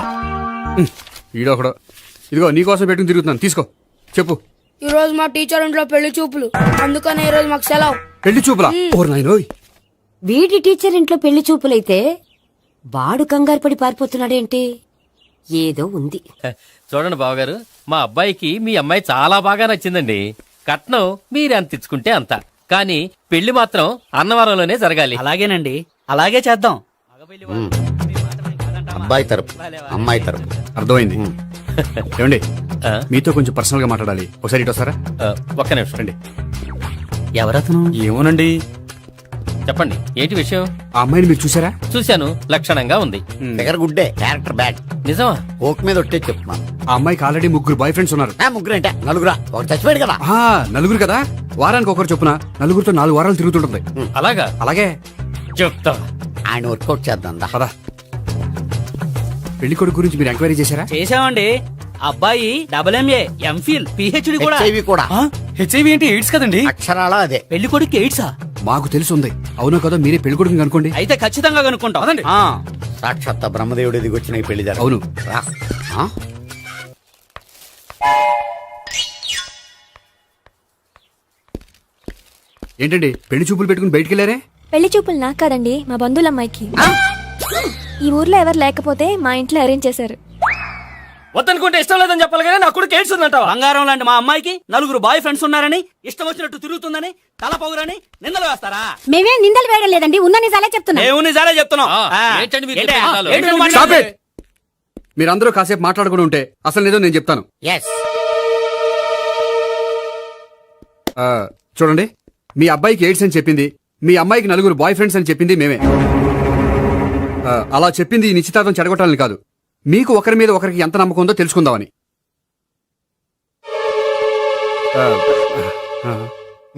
ఈడొకడు. ఇదిగో నీకోసం పెట్టుకుని తిరుగుతున్నాను, తీసుకో. చెప్పు.
ఈ రోజు మా టీచర్ ఇంట్లో పెళ్లి చూపులు, అందుకనే ఈ రోజు మాకు సెలవు.
పెళ్లి చూపులా? ఓర్ నాయనోయ్.
వీడి టీచర్ ఇంట్లో పెళ్లి చూపులైతే వాడు కంగారు పడి పారిపోతున్నాడేంటి? ఏదో ఉంది.
చూడండి బావగారు, మా అబ్బాయికి మీ అమ్మాయి చాలా బాగా నచ్చిందండి. కట్నం మీరు ఎంత ఇచ్చుకుంటే అంత, కానీ పెళ్లి మాత్రం అన్నవరంలోనే జరగాలి.
అలాగేనండి, అలాగే చేద్దాం.
అబ్బాయి తరపు అమ్మాయి తరపు.
అర్థమైంది. ఏమండి
ఆ?
మీతో కొంచెం పర్సనల్ గా మాట్లాడాలి, ఒకసారి ఇటు వస్తారా?
ఒక్క నిమిషం
రండి.
ఎవరతను?
ఏమోనండి.
చెప్పండి, ఏంటి విషయం?
ఆ అమ్మాయిని మీరు చూసారా?
చూశాను, లక్షణంగా ఉంది.
దగ్గర గుడ్డే, క్యారెక్టర్ బ్యాడ్.
నిజమా?
ఓక్ మీద ఒట్టే చెప్తున్నాను.
ఆ అమ్మాయికి ఆల్రెడీ 3 బాయ్ ఫ్రెండ్స్ ఉన్నారు.
ముగ్గురంటే నలుగురా, ఒకటి చచ్చిపోయాడు కదా.
ఆ, నలుగురు కదా, వారానికి ఒకరు చొప్పున నలుగురితో 4 వారాలు తిరుగుతుంటుంది.
అలాగా?
అలాగే.
చెప్తా.
ఆయన వర్కౌట్ చేద్దాం దా.
పదా. పెళ్లి కొడుకు గురించి మీరు ఎంక్వైరీ చేశారా?
చేసామండి. అబ్బాయి MA, MPhil, PhD కూడా.
HIV కూడా.
హెచ్ఐవి ఏంటి? ఎయిడ్స్ కదండి.
అక్షరాల అదే.
పెళ్లి కొడుకు ఎయిడ్సా?
మాకు తెలిసి ఉంది. అవునో కదా, మీరే పెళ్లి కొడుకుని అనుకోండి.
అయితే ఖచ్చితంగా కనుక్కుంటాం. అదండి.
సాక్షాత్ బ్రహ్మదేవుడి దిగి వచ్చిన ఈ పెళ్లి జరగదు.
అవును.
రా. ఆ?
ఏంటండి పెళ్లి చూపులు పెట్టుకుని బయటికి వెళ్ళారే?
పెళ్లి చూపులు నాకు కాదండి, మా బంధువుల అమ్మాయికి. ఈ ఊర్లో ఎవరు లేకపోతే మా ఇంట్లో అరేంజ్ చేశారు.
వద్దనుకుంటే ఇష్టం లేదని చెప్పాలి కానీ నా కొడుకు ఎయిడ్స్ ఉందంటావా?
బంగారం లాంటి మా అమ్మాయికి 4 బాయ్ ఫ్రెండ్స్ ఉన్నారని, ఇష్టం వచ్చినట్టు తిరుగుతుందని, తల పొగరని నిందలు వేస్తారా?
మేమే నిందలు వేయడం లేదండి, ఉన్న నిజాలే చెప్తున్నా.
మేము నిజాలే చెప్తున్నాం.
ఏంటండి మీరు
ఏంటి?
చెప్పే నిజాలు?
ఏంటి నువ్వు
Stop
మాట్లాడేది?
it! మీరందరూ కాసేపు మాట్లాడుకుని ఉంటే అసలు నిజం నేను చెప్తాను.
ఎస్.
చూడండి, మీ అబ్బాయికి ఎయిడ్స్ అని చెప్పింది, మీ అమ్మాయికి 4 బాయ్ ఫ్రెండ్స్ అని చెప్పింది మేమే. అలా చెప్పింది ఈ నిశ్చితార్థం చెడగొట్టాలని కాదు, మీకు ఒకరి మీద ఒకరికి ఎంత నమ్మకం ఉందో తెలుసుకుందామని.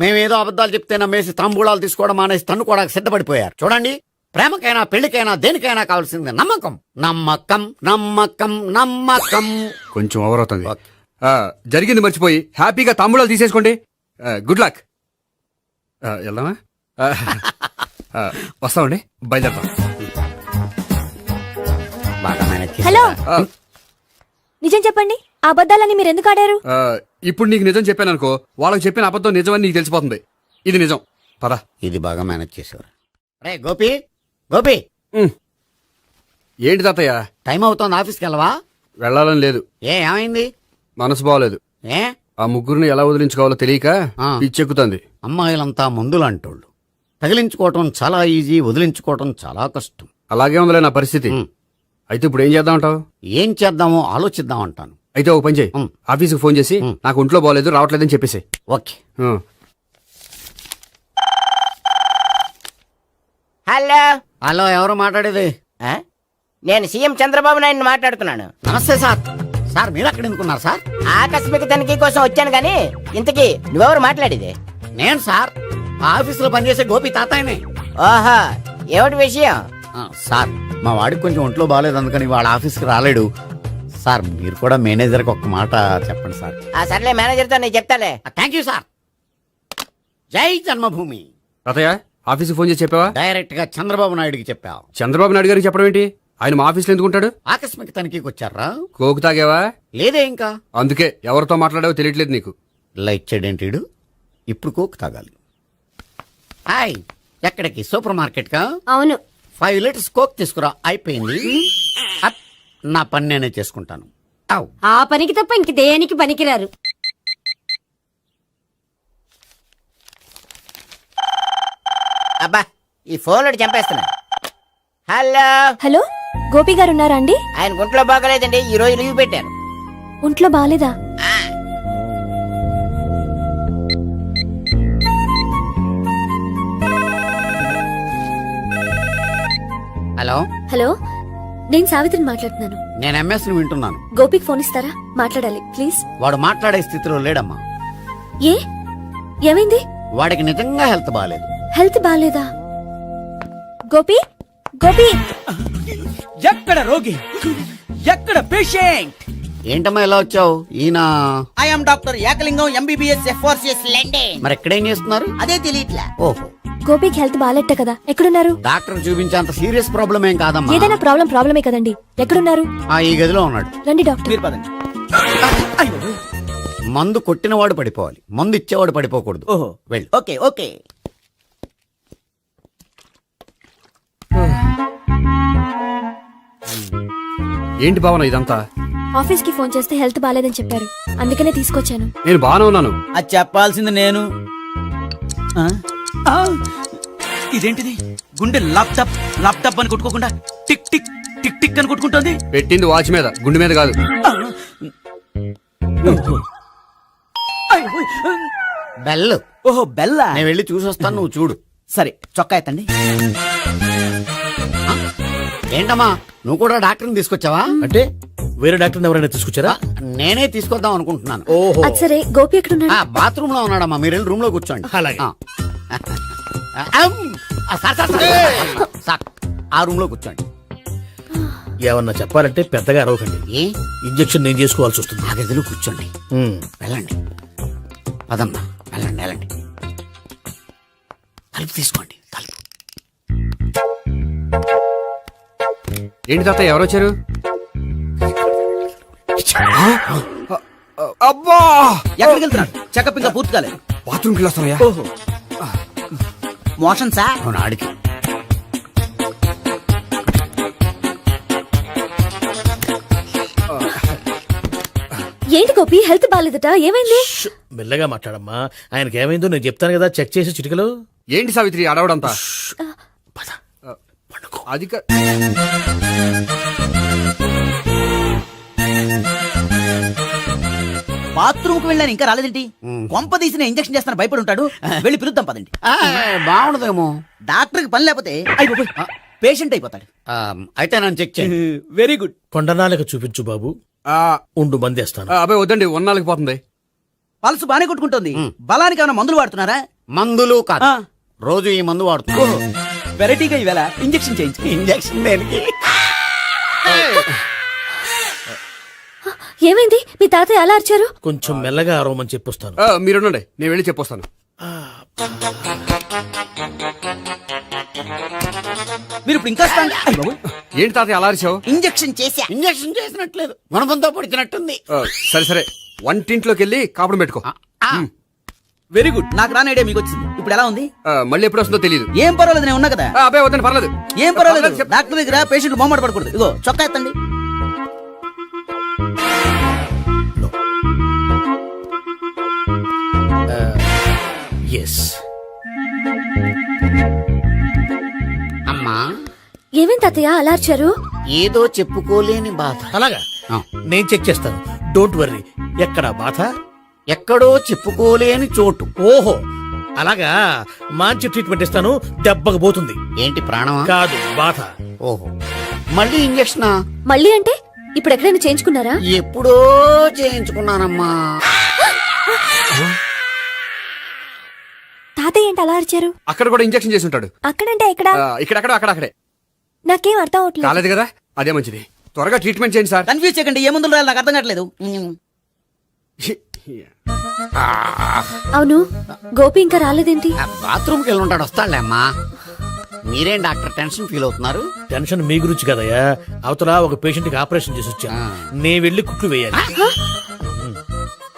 మేమేదో అబద్ధాలు చెప్తే నమ్మేసి తాంబూలాలు తీసుకోవడం మానేసి తన్నుకోవడానికి సిద్ధపడిపోయారు. చూడండి, ప్రేమకైనా పెళ్లికైనా దేనికైనా కావాల్సింది నమ్మకం. నమ్మకం నమ్మకం నమ్మకం.
కొంచెం ఓవర్ అవుతుంది. జరిగింది మర్చిపోయి హ్యాపీగా తాంబూలాలు తీసేసుకోండి. Good luck. వెళ్దామా? వస్తామండి, బయలుదేరతాం.
బాగా మేనేజ్ చేశారా?
హలో, నిజం చెప్పండి, ఆ అబద్ధాలని మీరు ఎందుకు ఆడారు?
ఇప్పుడు నీకు నిజం చెప్పాను అనుకో, వాళ్ళకి చెప్పిన అబద్ధం నిజమని నీకు తెలిసిపోతుంది. ఇది నిజం. పద.
ఇది బాగా మేనేజ్ చేసేవారు. రే గోపి, గోపి,
ఏంటి తాతయ్య?
టైం అవుతోంది, ఆఫీస్కి వెళ్ళవా?
వెళ్ళాలని లేదు.
ఏమైంది?
మనసు బాగోలేదు.
ఏ
ఆ ముగ్గురిని ఎలా వదిలించుకోవాలో తెలియక
ఆ.
పిచ్చెక్కుతుంది.
అమ్మాయిలంతా మందులంటోళ్ళు. తగిలించుకోవటం చాలా ఈజీ, వదిలించుకోవటం చాలా కష్టం.
అలాగే ఉందిలే నా పరిస్థితి. అయితే ఇప్పుడు ఏం చేద్దామంటావు?
ఏం చేద్దామో ఆలోచిద్దాం అంటాను.
అయితే ఒక పని చేయి, ఆఫీస్కి ఫోన్ చేసి నాకు ఒంట్లో బాగోలేదు రావట్లేదని చెప్పేసి.
ఓకే.
హలో
హలో, ఎవరు మాట్లాడేది?
నేను సీఎం చంద్రబాబు నాయుడు మాట్లాడుతున్నాను.
నమస్తే సార్. సార్ మీరు అక్కడ ఎందుకున్నారు సార్?
ఆకస్మిక తనిఖీ కోసం వచ్చాను గాని ఇంతకీ నువ్వెవరు మాట్లాడేది?
నేను సార్, ఆ ఆఫీసులో పనిచేసే గోపి తాతాయనే.
ఓహో, ఏమిటి విషయం?
సార్, మా వాడికి కొంచెం ఒంట్లో బాగాలేదు, అందుకని వాళ్ళ ఆఫీస్కి రాలేడు. సార్ మీరు కూడా మేనేజర్కి ఒక మాట చెప్పండి సార్.
ఆ సర్లే, మేనేజర్తో నేను చెప్తాలే.
Thank you sir. జై జన్మభూమి.
తాతయ్య ఆఫీస్కి ఫోన్ చేసి చెప్పావా?
డైరెక్ట్ గా చంద్రబాబు నాయుడుకి చెప్పావు.
చంద్రబాబు నాయుడు గారికి చెప్పడం ఏంటి? ఆయన మా ఆఫీస్లో ఎందుకుంటాడు?
ఆకస్మిక తనిఖీకి వచ్చారా?
కోకు తాగావా?
లేదే ఇంకా.
అందుకే ఎవరితో మాట్లాడావో తెలియట్లేదు నీకు.
లైట్ చేయడేంటిడు? ఇప్పుడు కోక్ తాగాలి. హాయ్, ఎక్కడికి? సూపర్ మార్కెట్ కా?
అవును.
5 లీటర్స్ కోక్ తీసుకురా. అయిపోయింది. అప్, నా పని నేనే చేసుకుంటాను. ఔ.
ఆ పనికి తప్ప ఇంక దేనికి పనికిరారు.
అబ్బా, ఈ ఫోన్లో చంపేస్తున్నా. హలో
హలో, గోపి గారు ఉన్నారా అండి?
ఆయన గుంట్లో బాగలేదండి, ఈ రోజు లీవ్ పెట్టారు.
ఒంట్లో బాగాలేదా?
హలో,
హలో నేను సావిత్రిని మాట్లాడుతున్నాను.
నేను ఎంఎస్ ని వింటున్నాను.
గోపికి ఫోన్ ఇస్తారా? మాట్లాడాలి ప్లీజ్.
వాడు మాట్లాడే స్థితిలో లేడమ్మా.
ఏ ఏమైంది?
వాడికి నిజంగా హెల్త్ బాగాలేదు.
హెల్త్ బాగాలేదా? గోపి గోపి
ఎక్కడ రోగి, ఎక్కడ పేషెంట్?
ఏంటమ్మా ఇలా వచ్చావు? ఈయన
I'm doctor Ekalingam MBBS FRCS లండే.
మరి ఎక్కడేం చేస్తున్నారు?
అదే తెలియట్లా.
ఓహో,
గోపికి హెల్త్ బాగాలెట్ట కదా, ఎక్కడున్నారు?
డాక్టర్ చూపించేంత సీరియస్ ప్రాబ్లం ఏం కాదమ్మా.
ఏదైనా ప్రాబ్లమే కదండి. ఎక్కడున్నారు?
ఈ గదిలో ఉన్నాడు.
రండి డాక్టర్.
మీరు పదండి. అయ్యో.
మందు కొట్టినవాడు పడిపోవాలి, మందు ఇచ్చేవాడు పడిపోకూడదు.
ఓహో,
వెళ్ళు.
Okay okay.
ఏంటి భావన ఇదంతా?
ఆఫీస్ కి ఫోన్ చేస్తే హెల్త్ బాగాలేదని చెప్పారు, అందుకనే తీసుకొచ్చాను.
నేను బాగానే ఉన్నాను.
అది చెప్పాల్సింది నేను. ఆ? ఆ! ఇదేంటిది? గుండె లాప్టాప్ లాప్టాప్ అని కొట్టుకోకుండా టిక్ టిక్ టిక్ టిక్ అని కొట్టుకుంటుంది.
పెట్టింది వాచ్ మీద, గుండె మీద కాదు.
ఆ! అయ్యో.
బెల్.
ఓహో, బెల్లా.
నేను వెళ్ళి చూసొస్తాను, నువ్వు చూడు.
సరే, చొక్కా ఎత్తండి.
ఏంటమ్మా, నువ్వు కూడా డాక్టర్ని తీసుకొచ్చావా?
అంటే వేరే డాక్టర్ ఎవరైనా తీసుకొచ్చారా?
నేనే తీసుకొద్దాం అనుకుంటున్నాను.
ఓహో,
అది సరే, గోపి ఎక్కడున్నాడు?
బాత్రూమ్ లో ఉన్నాడమ్మా, మీరు వెళ్ళి రూమ్ లో కూర్చోండి.
అలాగే.
సార్, ఆ రూమ్ లో కూర్చోండి.
ఏమన్నా చెప్పాలంటే పెద్దగా అరవకండి.
ఏ
ఇంజెక్షన్ నేను చేసుకోవాల్సి వస్తుంది.
ఆ గదిలో కూర్చోండి. వెళ్ళండి, పదమ్మా, వెళ్ళండి వెళ్ళండి. తలుపు తీసుకోండి, తలుపు.
ఏంటి తాత ఎవరు వచ్చారు? అబ్బా,
ఎక్కడికి వెళ్తున్నాడు? చెకప్ ఇంకా పూర్తి కాలేదు.
బాత్రూమ్కి వెళ్ళొస్తానయ్యా.
ఓహో, మోషన్ సార్.
అవును, ఆడికి.
ఏంటి గోపి, హెల్త్ బాగాలేదట, ఏమైంది?
మెల్లగా మాట్లాడమ్మా. ఆయనకి ఏమైందో నేను చెప్తాను కదా, చెక్ చేసి చిటికలు.
ఏంటి సావిత్రి అడవడంతా? అది
బాత్రూమ్ కు వెళ్ళాను, ఇంకా రాలేదేంటి? కొంప తీసిన ఇంజక్షన్ చేస్తాను భయపడి ఉంటాడు. వెళ్ళి పిలుద్దాం పదండి.
బాగుండదేమో.
డాక్టర్ కి పని లేకపోతే పేషెంట్ అయిపోతాడు.
అయితే నన్ను చెక్ చేయండి.
Very good.
కొండనాలకు చూపించు బాబు, ఉండు మందేస్తాను.
అబ్బాయి వద్దండి, ఉన్నాళ్ళకి పోతుంది.
పల్సు బానే కొట్టుకుంటుంది. బలానికి ఏమైనా మందులు వాడుతున్నారా?
మందులు కాదు, రోజు ఈ మందు వాడుతున్నాను.
వెరైటీగా ఈవేళ ఇంజక్షన్ చేయించు.
ఇంజక్షన్ దేనికి?
ఏమైంది? మీ తాతయ్య అలా అరిచారు?
కొంచెం మెల్లగా అరవమని చెప్పొస్తాను.
మీరుండండి, నేను వెళ్ళి చెప్పొస్తాను.
మీరు ఇప్పుడు ఇంకా
ఏంటి తాత అలా అరిచావు?
ఇంజెక్షన్ చేశా.
ఇంజక్షన్ చేసినట్లేదు, గుణపంతో పొడిచినట్టుంది.
సరే సరే, వంటింట్లోకి వెళ్ళి కాపుడు పెట్టుకో.
Very good. నాకు రాని ఐడియా మీకు వచ్చింది. ఇప్పుడు ఎలా ఉంది?
మళ్ళీ ఎప్పుడు వస్తుందో తెలియదు.
ఏం పర్వాలేదు, నేను ఉన్నా కదా.
అబ్బాయి వద్దండి, పర్లేదు.
ఏం పర్వాలేదు. డాక్టర్ దగ్గర పేషెంట్ మొహమాట పడకూడదు. ఇగో చొక్కా ఎత్తండి.
ఎస్.
అమ్మా,
ఏమేం తాతయ్య అలా అరిచారు?
ఏదో చెప్పుకోలేని బాధ.
అలాగా, నేను చెక్ చేస్తాను. Don't worry. ఎక్కడ బాధ?
ఎక్కడో చెప్పుకోలేని చోటు.
ఓహో, అలాగా. మంచి ట్రీట్మెంట్ ఇస్తాను, దెబ్బకు పోతుంది.
ఏంటి, ప్రాణమా?
కాదు, బాధ.
ఓహో, మళ్ళీ ఇంజక్షనా?
మళ్ళీ అంటే ఇప్పుడు ఎక్కడైనా చేయించుకున్నారా?
ఎప్పుడో చేయించుకున్నానమ్మా.
తాతయ్య ఏంటి అలా అరిచారు?
అక్కడ కూడా ఇంజక్షన్ చేసి ఉంటాడు.
అక్కడంటే ఎక్కడ?
ఇక్కడక్కడ అక్కడక్కడే.
నాకేం అర్థం అవట్లేదు.
కాలేదు కదా, అదే మంచిది. త్వరగా ట్రీట్మెంట్ చేయండి సార్.
కన్ఫ్యూజ్ చేయకండి. ఏ మందులు రాయాలి నాకు అర్థం కావట్లేదు.
అవును, గోపి ఇంకా రాలేదేంటి?
బాత్రూమ్కి వెళ్ళి ఉంటాడు, వస్తాడులే అమ్మా. మీరేం డాక్టర్ టెన్షన్ ఫీల్ అవుతున్నారు?
టెన్షన్ మీ గురించి కదయ్యా. అవతల ఒక పేషెంట్ కి ఆపరేషన్ చేసి వచ్చాను, నేను వెళ్ళి కుట్లు వేయాలి.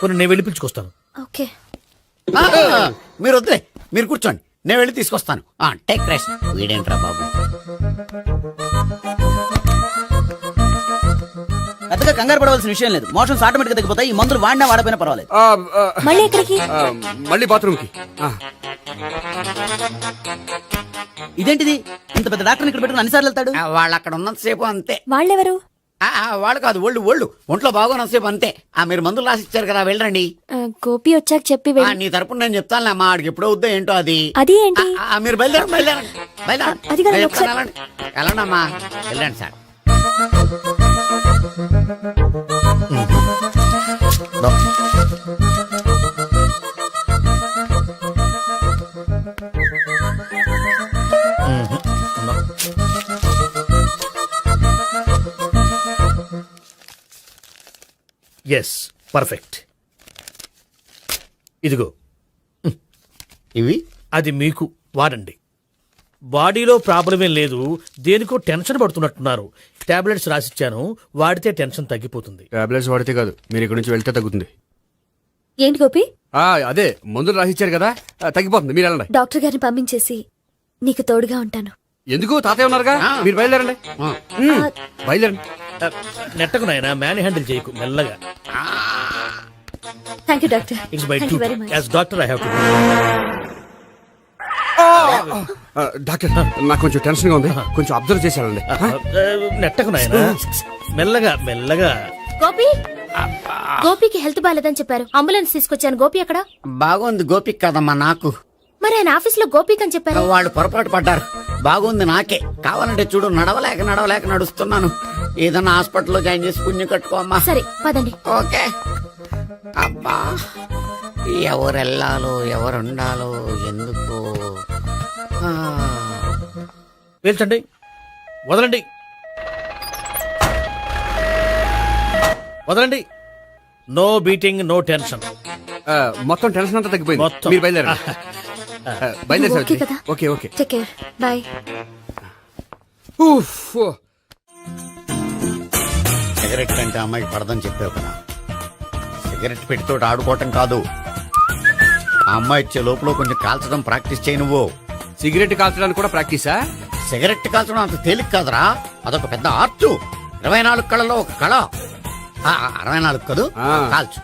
కొన్ని నేను వెళ్ళి పిలుచుకొస్తాను.
ఓకే,
మీరు వద్దులే, మీరు కూర్చోండి, నేను వెళ్ళి తీసుకొస్తాను. Take rest. వీడేంట్రా బాబు,
పెద్దగా కంగారు పడవలసిన విషయం లేదు. మోషన్స్ ఆటోమేటిక్ గా తగ్గిపోతాయి. ఈ మందులు వాడినా వాడపోయినా పర్వాలేదు.
మళ్ళీ ఎక్కడికి?
మళ్ళీ బాత్రూమ్కి.
ఇదేంటిది? ఇంత పెద్ద డాక్టర్ ఇక్కడ పెట్టుకుని అన్నిసార్లు వెళ్తాడు?
వాళ్ళు అక్కడ ఉన్నంతసేపు అంతే.
వాళ్ళెవరు?
వాళ్ళు కాదు ఒళ్ళు ఒంట్లో బాగోనంతసేపు అంతే. మీరు మందులు రాసి ఇచ్చారు కదా, వెళ్ళండి.
గోపి వచ్చాక చెప్పి
నీ తరపున నేను చెప్తానులే అమ్మా, ఆడికి ఎప్పుడో వద్దో ఏంటో అది.
అది ఏంటి?
మీరు బయలుదేరండి.
అది కాదు, ఒకసారి-
వెళ్ళండి అమ్మా, వెళ్ళండి సార్.
Yes, perfect. ఇదిగో
ఇవి
అది మీకు వాడండి. బాడీలో ప్రాబ్లం ఏం లేదు, దేనికో టెన్షన్ పడుతున్నట్టున్నారు. టాబ్లెట్స్ రాసిచ్చాను, వాడితే టెన్షన్ తగ్గిపోతుంది.
టాబ్లెట్స్ వాడితే కాదు, మీరు ఇక్కడి నుంచి వెళ్తే తగ్గుతుంది.
ఏంటి గోపి?
అదే మందులు రాసిచ్చారు కదా, తగ్గిపోతుంది. మీరు వెళ్ళండి.
డాక్టర్ గారిని పంపించేసి నీకు తోడుగా ఉంటాను.
ఎందుకు? తాతయ్య ఉన్నారుగా, మీరు బయలుదేరండి. బయలుదేరండి.
నెట్టకు నాయనా, మ్యాన్ హ్యాండిల్ చేయకు, మెల్లగా.
Thank you doctor.
It's my
Thank you very much.
As doctor I have to.
Doctor, నాకు కొంచెం టెన్షన్ గా ఉంది, కొంచెం అబ్జర్వ్ చేశానండి.
నెట్టకు నాయనా, మెల్లగా మెల్లగా.
గోపి, గోపికి హెల్త్ బాలేదని చెప్పారు, అంబులెన్స్ తీసుకొచ్చాను. గోపి ఎక్కడ?
బాగుంది గోపిక్ కదమ్మా నాకు.
మరి ఆయన ఆఫీస్ లో గోపిక్ అని చెప్పారు.
వాళ్ళు పొరపాటు పడ్డారు. బాగుంది నాకే. కావాలంటే చూడు, నడవలేక నడుస్తున్నాను. ఏదన్నా హాస్పిటల్లో జాయిన్ చేసి పుణ్యం కట్టుకోమ్మా.
సరే పదండి.
ఓకే. అబ్బా, ఎవరెళ్ళాలో ఎవరుండాలో ఎందుకు.
పేల్చండి, వదలండి, వదలండి. No beating, no tension.
మొత్తం టెన్షన్ అంతా తగ్గిపోయింది.
మొత్తం.
మీరు బయలుదేరండి. బయలుదేరి
ఓకే కదా?
Okay okay.
Take care, bye.
Cigarette కంటే అమ్మాయికి పడదని చెప్పావు కదా. సిగరెట్ పెట్టితో ఆడుకోవటం కాదు, ఆ అమ్మాయి ఇచ్చే లోపల కొంచెం కాల్చడం ప్రాక్టీస్ చేయి నువ్వు.
సిగరెట్ కాల్చడానికి కూడా ప్రాక్టీసా?
సిగరెట్ కాల్చడం అంత తేలిక కాదురా, అదొక పెద్ద ఆర్ట్. 24 కళలో ఒక కళ. 64 కదూ, కాల్చు.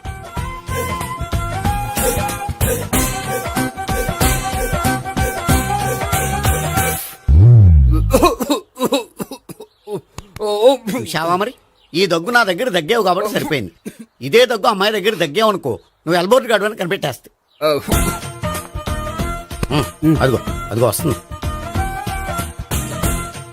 చూశావా మరి, ఈ దగ్గు నా దగ్గర దగ్గేవు కాబట్టి సరిపోయింది. ఇదే దగ్గు అమ్మాయి దగ్గర దగ్గేవు అనుకో, నువ్వు ఎల్బోర్డ్ గాడు అని కనిపెట్టేస్తే. అదిగో అదిగో వస్తుంది.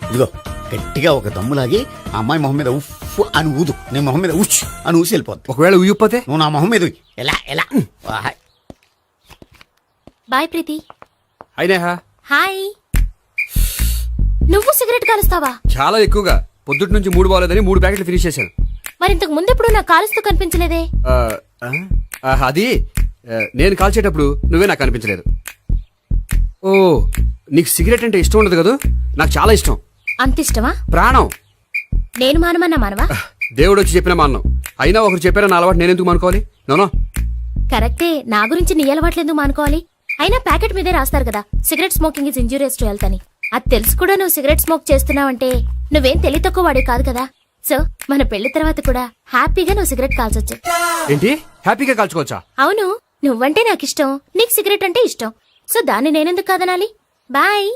ఇదిగో గట్టిగా ఒక దమ్ములాగి ఆ అమ్మాయి మొహం మీద ఉఫ్ అని ఊదు, నీ మొహం మీద ఉచ్ అని ఊసి వెళ్ళిపోద్ది.
ఒకవేళ ఊగిపోతే
నువ్వు నా మొహం మీద ఎలా ఎలా.
బాయ్ ప్రీతి.
అయినా
హాయ్. నువ్వు సిగరెట్ కాలుస్తావా?
చాలా ఎక్కువగా. పొద్దుటి నుంచి 3 బాలేదని 3 ప్యాకెట్లు ఫినిష్ చేశాను.
మరి ఇంతకు ముందెప్పుడు నాకు కాలుస్తూ కనిపించలేదే?
అది నేను కాల్చేటప్పుడు నువ్వే నాకు కనిపించలేదు. ఓ, నీకు సిగరెట్ అంటే ఇష్టం ఉండదు కదా? నాకు చాలా ఇష్టం.
అంత ఇష్టమా?
ప్రాణం.
నేను మానమన్నా మానవా?
దేవుడు వచ్చి చెప్పిన మానం. అయినా ఒకరు చెప్పారా నా అలవాటు నేనెందుకు మానుకోవాలి? నోనో.
కరెక్టే, నా గురించి నీ అలవాట్లెందుకు మానుకోవాలి? అయినా ప్యాకెట్ మీదే రాస్తారు కదా, cigarette smoking is injurious to health అని. అది తెలుసు కూడా నువ్వు సిగరెట్ స్మోక్ చేస్తున్నావంటే నువ్వేం తెలివి తక్కువ వాడే కాదు కదా. సో మన పెళ్లి తర్వాత కూడా హ్యాపీగా నువ్వు సిగరెట్ కాల్చొచ్చు.
ఏంటి, హ్యాపీగా కాల్చుకోవచ్చా?
అవును, నువ్వంటే నాకు ఇష్టం, నీకు సిగరెట్ అంటే ఇష్టం. సో దాన్ని నేనెందుకు కాదనాలి? బాయ్.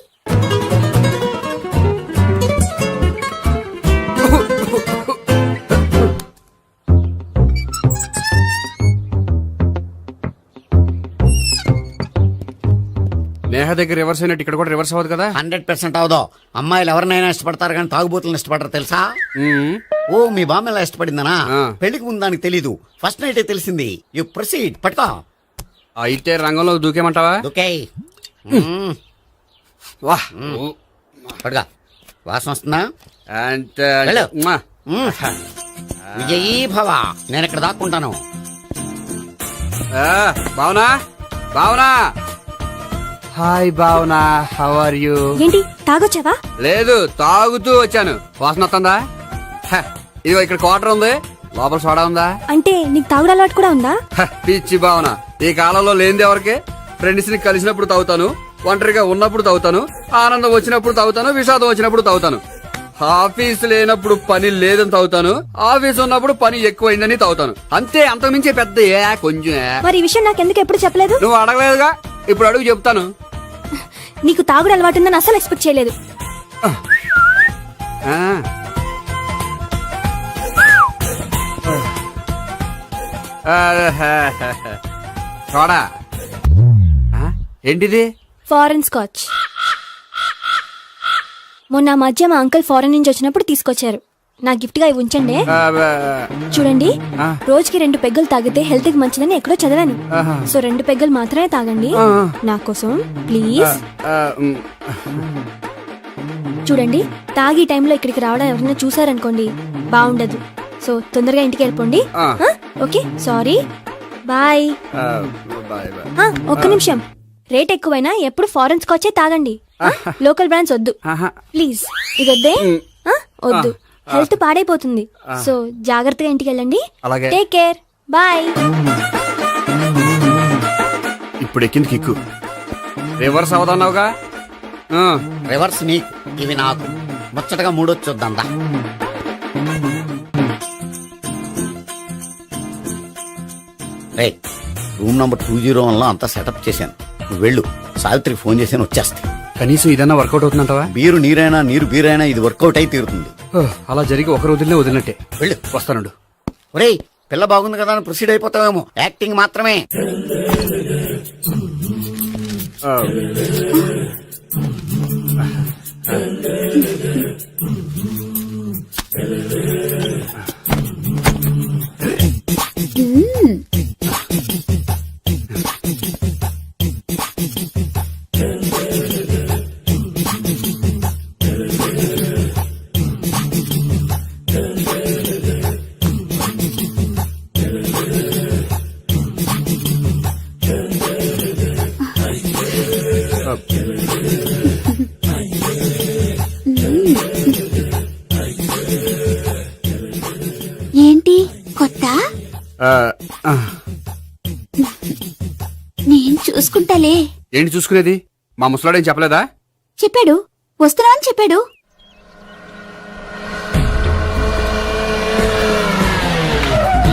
నేహ దగ్గర రివర్స్ అయినట్టు ఇక్కడ కూడా రివర్స్ అవ్వదు కదా?
100% అవదో. అమ్మాయిలు ఎవరినైనా ఇష్టపడతారు కానీ తాగుబోతులను ఇష్టపడరు తెలుసా? ఓ, మీ బామ్మ ఎలా ఇష్టపడిందనా? పెళ్లికి ముందు దానికి తెలీదు, ఫస్ట్ నైటే తెలిసింది. You proceed. పట్టుకో.
అయితే రంగంలో దూకేమంటావా?
ఓకే.
వా,
పట్టుకో. వాసన వస్తుందా?
వెళ్ళు.
విజయీ భవ. నేను ఇక్కడ దాక్కుంటాను.
Bhavana, Bhavana. Hi Bhavana, how are you?
ఏంటి, తాగొచ్చావా?
లేదు, తాగుతూ వచ్చాను. వాసన వస్తుందా? ఇదిగో ఇక్కడ క్వార్టర్ ఉంది, లోపల సోడా ఉందా?
అంటే నీకు తాగుడు అలవాటు కూడా ఉందా?
పిచ్చి భావన, ఈ కాలంలో లేనిది ఎవరికి? ఫ్రెండ్స్ ని కలిసినప్పుడు తాగుతాను, ఒంటరిగా ఉన్నప్పుడు తాగుతాను, ఆనందం వచ్చినప్పుడు తాగుతాను, విషాదం వచ్చినప్పుడు తాగుతాను. ఆఫీస్ లేనప్పుడు పని లేదని తాగుతాను, ఆఫీస్ ఉన్నప్పుడు పని ఎక్కువైందని తాగుతాను. అంతే, అంతకుమించే పెద్ద కొంచెం.
మరి ఈ విషయం నాకెందుకు ఎప్పుడు చెప్పలేదు?
నువ్వు అడగలేదుగా, ఇప్పుడు అడుగు చెప్తాను.
నీకు తాగుడు అలవాటు ఉందని అసలు ఎక్స్పెక్ట్ చేయలేదు.
సోడా ఆ, ఏంటిది?
Foreign scotch. మొన్న మధ్య మా అంకుల్ ఫారెన్ నుంచి వచ్చినప్పుడు తీసుకొచ్చారు. నా గిఫ్ట్ గా ఇవి ఉంచండి. చూడండి, రోజుకి 2 పెగ్గులు తాగితే హెల్త్ కి మంచిదని ఎక్కడో చదివాను. సో 2 పెగ్గులు మాత్రమే తాగండి నా కోసం ప్లీజ్. చూడండి, తాగి టైంలో ఇక్కడికి రావడం ఎవరైనా చూసారనుకోండి బాగుండదు. సో తొందరగా ఇంటికి వెళ్ళిపోండి. Okay, sorry, bye. ఒక్క నిమిషం, రేట్ ఎక్కువైనా ఎప్పుడు ఫారెన్ స్కాచే తాగండి. లోకల్ బ్రాండ్స్ వద్దు ప్లీజ్. ఇది వద్దే, వద్దు, హెల్త్ పాడైపోతుంది. సో జాగ్రత్తగా ఇంటికి వెళ్ళండి. Take care, bye.
ఇప్పుడు ఎక్కింది కిక్కు. రివర్స్ అవదన్నావుగా.
రివర్స్ నీకు, ఇవి నాకు. ముచ్చటగా మూడొచ్చొద్దా. రే, రూమ్ నంబర్ 201 లో అంతా సెటప్ చేశాను. నువ్వు వెళ్ళు, సావిత్రికి ఫోన్ చేశాను, వచ్చేస్తా.
కనీసం ఇదన్నా వర్కౌట్ అవుతుందంటావా?
బీరు నీరైనా నీరు బీరైనా ఇది వర్కౌట్ అయి తీరుతుంది.
అలా జరిగి ఒక రోజులనే వదిలినట్టే.
వెళ్ళు,
వస్తానుండు.
ఒరేయ్, పిల్ల బాగుంది కదా అని ప్రొసీడ్ అయిపోతావేమో. యాక్టింగ్ మాత్రమే.
ఏంటి కొత్త? నేను చూసుకుంటాలే.
ఏంటి చూసుకునేది? మా ముసలాడేం చెప్పలేదా?
చెప్పాడు, వస్తున్నా అని చెప్పాడు.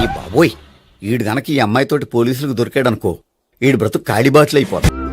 ఈ బాబోయ్, ఈడు గనక ఈ అమ్మాయితోటి పోలీసులకు దొరికాడనుకో, ఈడు బ్రతుకు ఖాళీ బాటిల్ అయిపోతాడు.